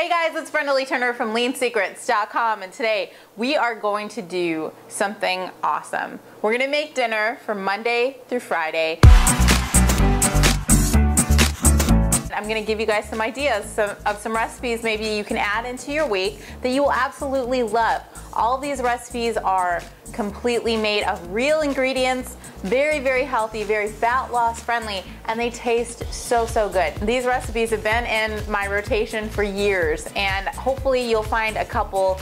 Hey guys, it's Brenda Lee Turner from leansecrets.com, and today we are going to do something awesome. We're gonna make dinner from Monday through Friday. I'm gonna give you guys some ideas of some recipes maybe you can add into your week that you will absolutely love. All of these recipes are completely made of real ingredients, very, very healthy, very fat loss friendly, and they taste so, so good. These recipes have been in my rotation for years, and hopefully you'll find a couple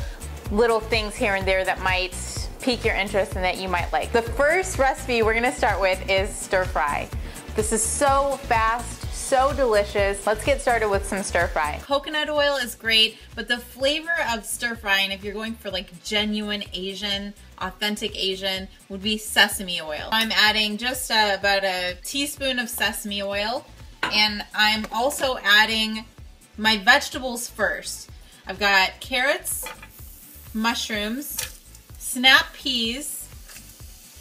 little things here and there that might pique your interest and that you might like. The first recipe we're gonna start with is stir fry. This is so fast, so delicious. Let's get started with some stir fry. Coconut oil is great, but the flavor of stir frying, if you're going for like genuine Asian, authentic Asian, would be sesame oil. I'm adding just about a teaspoon of sesame oil, and I'm also adding my vegetables first. I've got carrots, mushrooms, snap peas,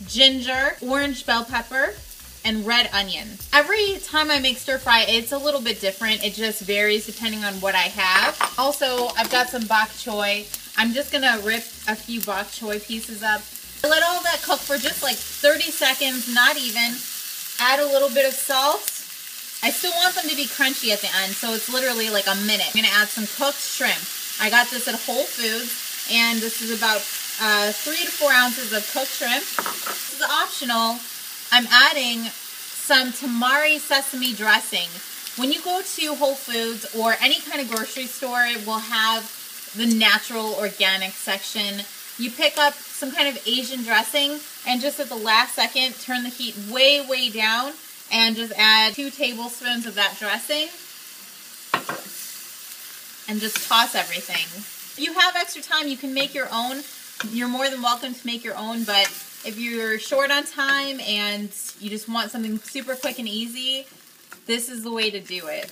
ginger, orange bell pepper, and red onion. Every time I make stir fry, it's a little bit different. It just varies depending on what I have. Also, I've got some bok choy. I'm just gonna rip a few bok choy pieces up. Let all that cook for just like 30 seconds, not even. Add a little bit of salt. I still want them to be crunchy at the end, so it's literally like a minute. I'm gonna add some cooked shrimp. I got this at Whole Foods, and this is about 3 to 4 ounces of cooked shrimp. This is optional. I'm adding some tamari sesame dressing. When you go to Whole Foods or any kind of grocery store, it will have the natural organic section. You pick up some kind of Asian dressing and just at the last second, turn the heat way, way down and just add 2 tablespoons of that dressing and just toss everything. If you have extra time, you can make your own. You're more than welcome to make your own, but if you're short on time and you just want something super quick and easy, this is the way to do it.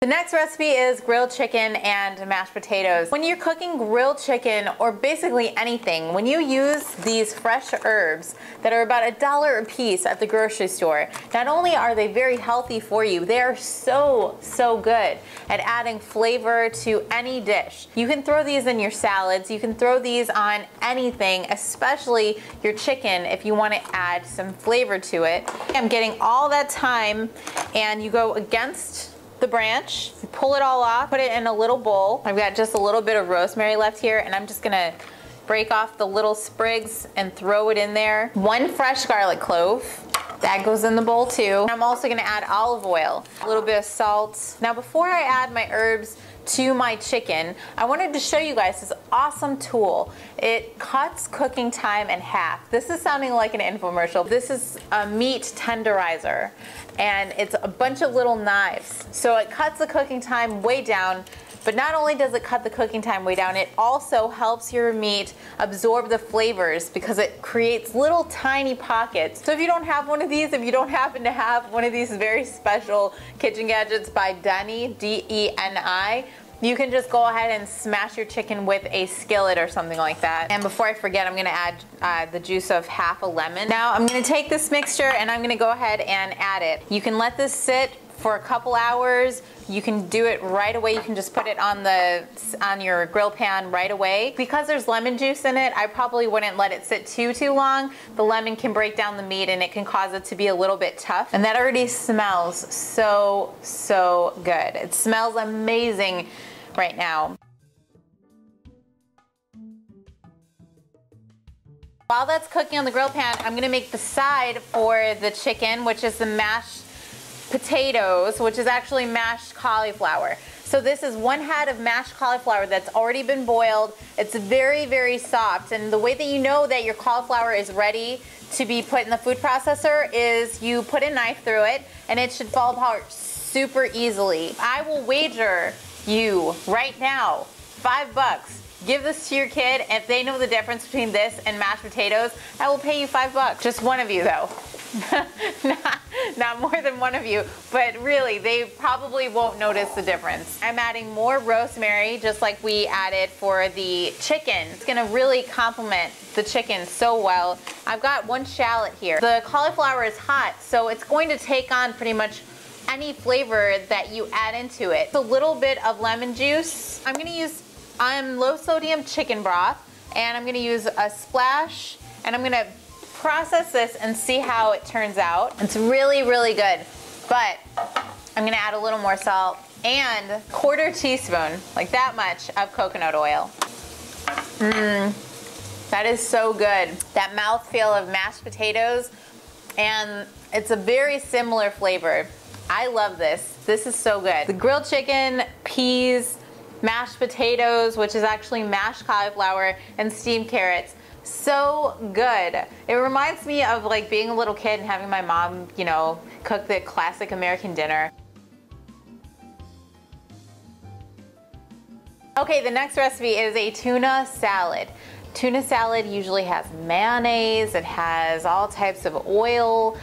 The next recipe is grilled chicken and mashed potatoes. When you're cooking grilled chicken, or basically anything, when you use these fresh herbs that are about $1 a piece at the grocery store, not only are they very healthy for you, they are so, so good at adding flavor to any dish. You can throw these in your salads, you can throw these on anything, especially your chicken if you want to add some flavor to it. I'm getting all that thyme, and you go against the branch, pull it all off, put it in a little bowl. I've got just a little bit of rosemary left here, and I'm just gonna break off the little sprigs and throw it in there. 1 fresh garlic clove. That goes in the bowl too. I'm also gonna add olive oil, a little bit of salt. Now before I add my herbs to my chicken, I wanted to show you guys this awesome tool. It cuts cooking time in half. This is sounding like an infomercial. This is a meat tenderizer, and it's a bunch of little knives. So it cuts the cooking time way down, but not only does it cut the cooking time way down, it also helps your meat absorb the flavors because it creates little tiny pockets. So if you don't have one of these, if you don't happen to have one of these very special kitchen gadgets by DENI, D-E-N-I, you can just go ahead and smash your chicken with a skillet or something like that. And before I forget, I'm gonna add the juice of half a lemon. Now I'm gonna take this mixture and I'm gonna go ahead and add it. You can let this sit for a couple hours. You can do it right away. You can just put it on your grill pan right away. Because there's lemon juice in it, I probably wouldn't let it sit too long. The lemon can break down the meat and it can cause it to be a little bit tough. And that already smells so, so good. It smells amazing right now. While that's cooking on the grill pan, I'm gonna make the side for the chicken, which is the mashed potatoes, which is actually mashed cauliflower. So this is 1 head of mashed cauliflower that's already been boiled. It's very, very soft, and the way that you know that your cauliflower is ready to be put in the food processor is you put a knife through it and it should fall apart super easily. I will wager you right now $5. Give this to your kid. If they know the difference between this and mashed potatoes, I will pay you $5. Just one of you though. not more than one of you, but really they probably won't notice the difference. I'm adding more rosemary just like we added for the chicken. It's gonna really complement the chicken so well. I've got 1 shallot here. The cauliflower is hot, so it's going to take on pretty much any flavor that you add into it. It's a little bit of lemon juice. I'm gonna use low sodium chicken broth, and I'm gonna use a splash, and I'm gonna process this and see how it turns out. It's really, really good, but I'm gonna add a little more salt and 1/4 teaspoon, like that much, of coconut oil. That is so good. That mouthfeel of mashed potatoes, and it's a very similar flavor. I love this. This is so good. The grilled chicken, peas, mashed potatoes, which is actually mashed cauliflower, and steamed carrots. So good. It reminds me of like being a little kid and having my mom, you know, cook the classic American dinner. Okay, the next recipe is a tuna salad. Tuna salad usually has mayonnaise, it has all types of oil.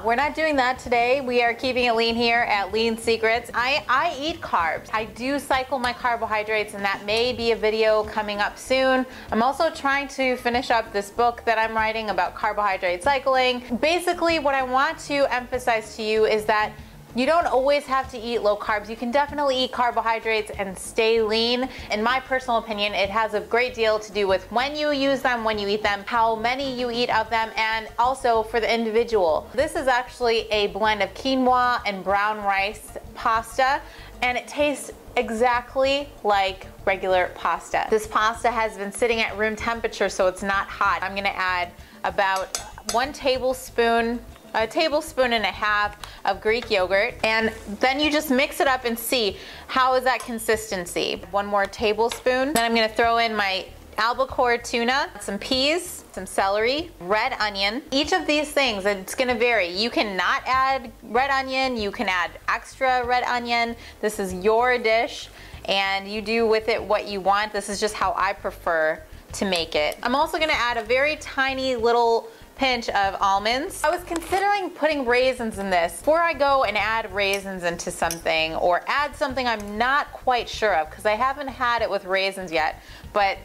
We're not doing that today. We are keeping it lean here at Lean Secrets. I eat carbs. I do cycle my carbohydrates, and that may be a video coming up soon. I'm also trying to finish up this book that I'm writing about carbohydrate cycling. Basically, what I want to emphasize to you is that you don't always have to eat low carbs. You can definitely eat carbohydrates and stay lean. In my personal opinion, it has a great deal to do with when you use them, when you eat them, how many you eat of them, and also for the individual. This is actually a blend of quinoa and brown rice pasta, and it tastes exactly like regular pasta. This pasta has been sitting at room temperature, so it's not hot. I'm gonna add about 1 tablespoon, a tablespoon and a half of Greek yogurt, and then you just mix it up and see how is that consistency. 1 more tablespoon. Then I'm gonna throw in my albacore tuna, some peas, some celery, red onion. Each of these things, it's gonna vary. You cannot add red onion, you can add extra red onion. This is your dish, and you do with it what you want. This is just how I prefer to make it. I'm also gonna add a very tiny little pinch of almonds. I was considering putting raisins in this before I go and add raisins into something, or add something I'm not quite sure of, because I haven't had it with raisins yet, but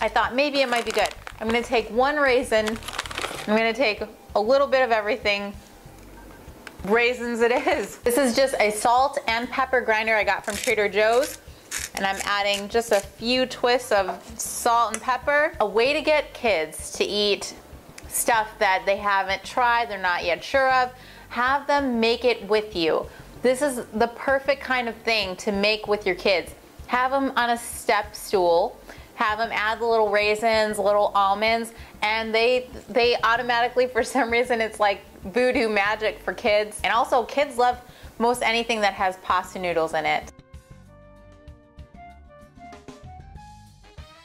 I thought maybe it might be good. I'm gonna take 1 raisin, I'm gonna take a little bit of everything. Raisins it is. This is just a salt and pepper grinder I got from Trader Joe's, and I'm adding just a few twists of salt and pepper. A way to get kids to eat stuff that they haven't tried, they're not yet sure of. Have them make it with you. This is the perfect kind of thing to make with your kids. Have them on a step stool, have them add the little raisins, little almonds, and they automatically, for some reason, it's like voodoo magic for kids. And also, kids love most anything that has pasta noodles in it.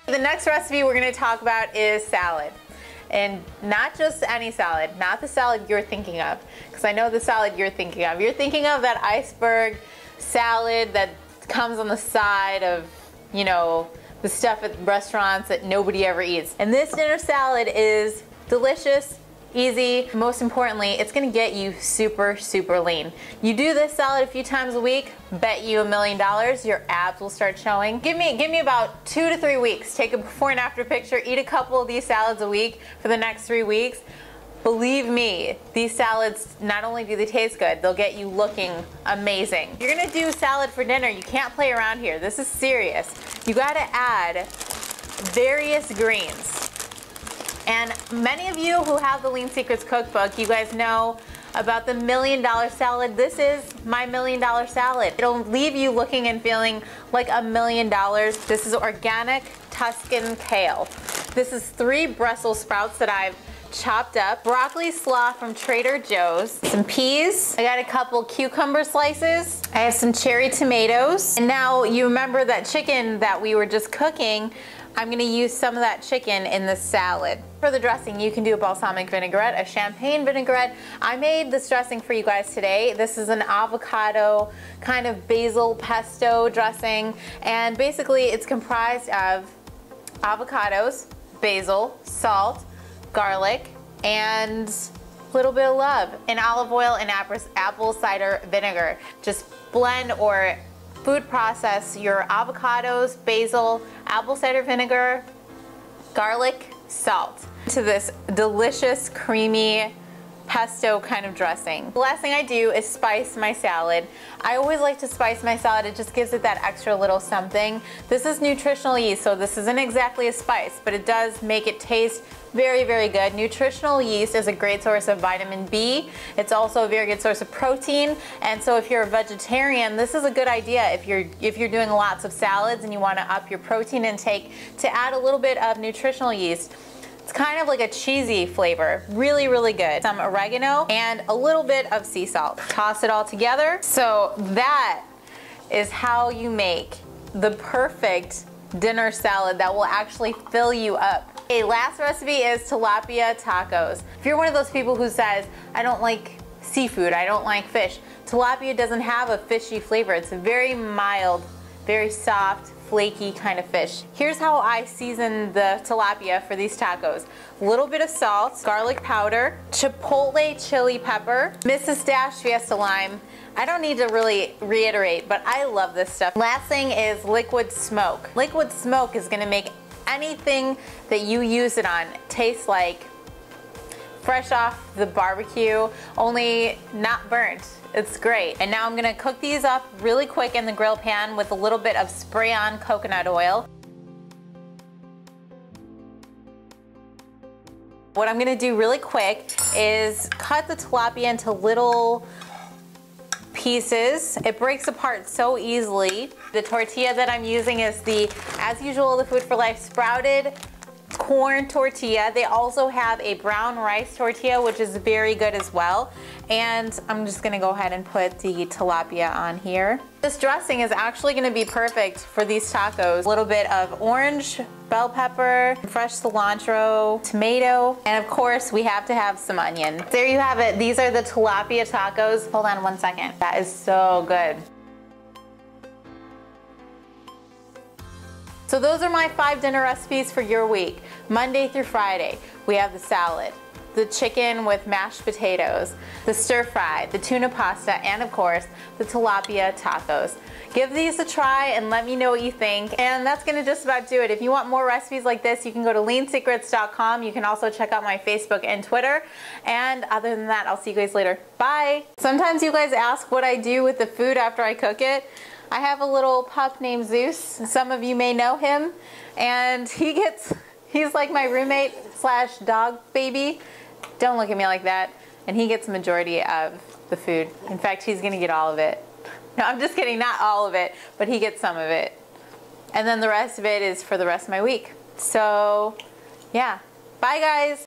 The next recipe we're going to talk about is salad. And not just any salad, not the salad you're thinking of, because I know the salad you're thinking of. You're thinking of that iceberg salad that comes on the side of, you know, the stuff at restaurants that nobody ever eats. And this dinner salad is delicious, easy. Most importantly, it's gonna get you super, super lean. You do this salad a few times a week, bet you $1 million, your abs will start showing. Give me about 2 to 3 weeks. Take a before and after picture, eat a couple of these salads a week for the next 3 weeks. Believe me, these salads, not only do they taste good, they'll get you looking amazing. If you're gonna do salad for dinner, you can't play around here. This is serious. You gotta add various greens. And many of you who have the Lean Secrets cookbook, you guys know about the $1 million salad. This is my $1 million salad. It'll leave you looking and feeling like $1 million. This is organic Tuscan kale. This is 3 Brussels sprouts that I've chopped up, broccoli slaw from Trader Joe's, some peas, I got a couple cucumber slices, I have some cherry tomatoes, and now you remember that chicken that we were just cooking. I'm gonna use some of that chicken in the salad. For the dressing, you can do a balsamic vinaigrette, a champagne vinaigrette. I made this dressing for you guys today. This is an avocado kind of basil pesto dressing, and basically it's comprised of avocados, basil, salt, garlic, and a little bit of love, and olive oil and apple cider vinegar. Just blend or food process your avocados, basil, apple cider vinegar, garlic, salt to this delicious creamy pesto kind of dressing. The last thing I do is spice my salad. I always like to spice my salad. It just gives it that extra little something. This is nutritional yeast, so this isn't exactly a spice, but it does make it taste very, very good. Nutritional yeast is a great source of vitamin B. It's also a very good source of protein. And so if you're a vegetarian, this is a good idea if you're doing lots of salads and you want to up your protein intake, to add a little bit of nutritional yeast. It's kind of like a cheesy flavor. Really, really good. Some oregano and a little bit of sea salt. Toss it all together. So that is how you make the perfect dinner salad that will actually fill you up. Okay, last recipe is tilapia tacos. If you're one of those people who says, I don't like seafood, I don't like fish, tilapia doesn't have a fishy flavor. It's a very mild, very soft, flaky kind of fish. Here's how I season the tilapia for these tacos. A little bit of salt, garlic powder, chipotle chili pepper, Mrs. Dash Fiesta lime. I don't need to really reiterate, but I love this stuff. Last thing is liquid smoke. Liquid smoke is gonna make anything that you use it on taste like fresh off the barbecue, only not burnt. It's great. And now I'm gonna cook these up really quick in the grill pan with a little bit of spray-on coconut oil. What I'm gonna do really quick is cut the tilapia into little pieces. It breaks apart so easily. The tortilla that I'm using is the, as usual, the Food for Life sprouted corn tortilla. They also have a brown rice tortilla, which is very good as well. And I'm just gonna go ahead and put the tilapia on here. This dressing is actually gonna be perfect for these tacos. A little bit of orange bell pepper, fresh cilantro, tomato, and of course we have to have some onion. There you have it. These are the tilapia tacos. Hold on one second. That is so good. So those are my 5 dinner recipes for your week. Monday through Friday, we have the salad, the chicken with mashed potatoes, the stir fry, the tuna pasta, and of course, the tilapia tacos. Give these a try and let me know what you think. And that's gonna just about do it. If you want more recipes like this, you can go to leansecrets.com. You can also check out my Facebook and Twitter. And other than that, I'll see you guys later. Bye. Sometimes you guys ask what I do with the food after I cook it. I have a little pup named Zeus. Some of you may know him. And he's like my roommate slash dog baby. Don't look at me like that. And he gets the majority of the food. In fact, he's gonna get all of it. No, I'm just kidding, not all of it, but he gets some of it. And then the rest of it is for the rest of my week. So, yeah. Bye, guys.